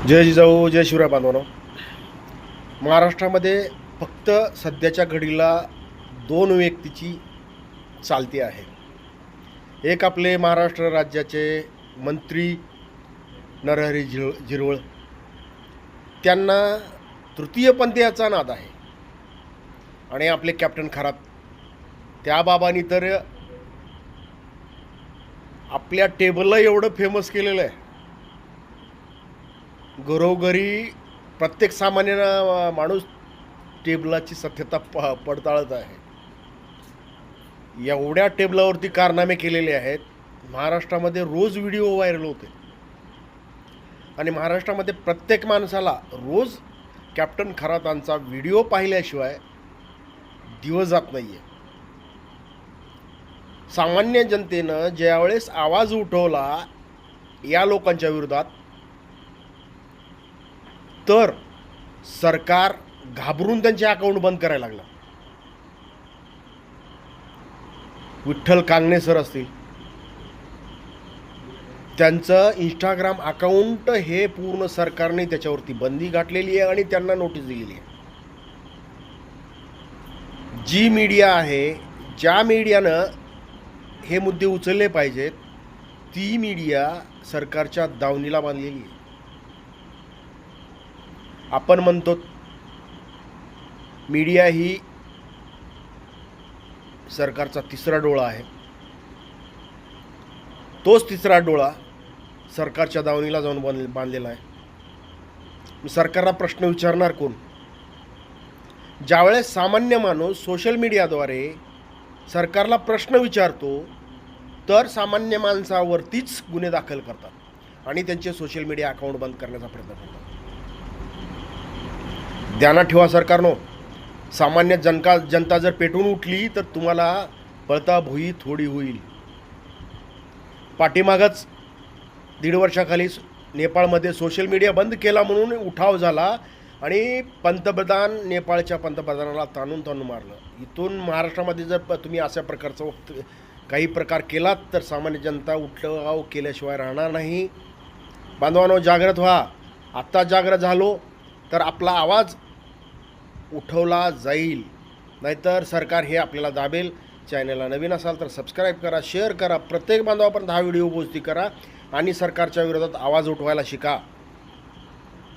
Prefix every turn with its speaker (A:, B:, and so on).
A: जय जिजाऊ जय शिवराय बांधवांनो. महाराष्ट्रामध्ये फक्त सध्याच्या घडीला दोन व्यक्तीची चालती आहे. एक आपले महाराष्ट्र राज्याचे मंत्री नरहरी झिरवळ, त्यांना तृतीयपंथीयाचा नाद आहे. आणि आपले कॅप्टन खरात, त्या बाबांनी तर आपल्या टेबलला एवढं फेमस केलेलं आहे, घरोघरी प्रत्येक सामान्य माणूस टेबलाची सत्यता पडताळत आहे. एवढ्या टेबलावरती कारनामे केलेले आहेत. महाराष्ट्रामध्ये रोज व्हिडिओ व्हायरल होते आणि महाराष्ट्रामध्ये प्रत्येक माणसाला रोज कॅप्टन खरातांचा व्हिडिओ पाहिल्याशिवाय दिवस जात नाही आहे. सामान्य जनतेनं ज्यावेळेस आवाज उठवला या लोकांच्या विरोधात, तर सरकार घाबरून त्यांचे अकाउंट बंद करायला लागलं. विठ्ठल कांगणे सर असतील, त्यांचं इंस्टाग्राम अकाउंट हे पूर्ण सरकारने त्याच्यावरती बंदी घातलेली आहे आणि त्यांना नोटीस दिलेली आहे. जी मीडिया आहे, ज्या मीडियानं हे मुद्दे उचलले पाहिजेत, ती मीडिया सरकारच्या दावणीला बांधलेली आहे. आपण म्हणतो मीडिया ही सरकारचा तिसरा डोळा आहे. तोच तिसरा डोळा सरकारच्या दावणीला जाऊन बांधलेला आहे. सरकारला प्रश्न विचारणार कोण? ज्यावेळेस सामान्य माणूस सोशल मीडियाद्वारे सरकारला प्रश्न विचारतो, तर सामान्य माणसावरतीच गुन्हे दाखल करतात आणि त्यांचे सोशल मीडिया अकाउंट बंद करण्याचा प्रयत्न करतात. ध्यानात ठेवा सरकारनो, सामान्य जनता जर पेटून उठली तर तुम्हाला पळता भुई थोडी होईल. पाठीमागच 1.5 वर्षाखाली नेपाळमध्ये सोशल मीडिया बंद केला म्हणून उठाव झाला आणि पंतप्रधान नेपाळच्या पंतप्रधानाला ताणून मारलं. इथून महाराष्ट्रामध्ये जर तुम्ही अशा प्रकारचं काही प्रकार केलात तर सामान्य जनता उठाव केल्याशिवाय राहणार नाही. बांधवांनो, जागृत व्हा. आत्ता जागृत झालो तर आपला आवाज उठवला जाईल, नाहीतर सरकार हे आपल्याला दाबेल. चॅनलला नवीन असाल तर सबस्क्राईब करा, शेअर करा, प्रत्येक बांधवापर्यंत हा व्हिडिओ पोहोचती करा आणि सरकारच्या विरोधात आवाज उठवायला शिका.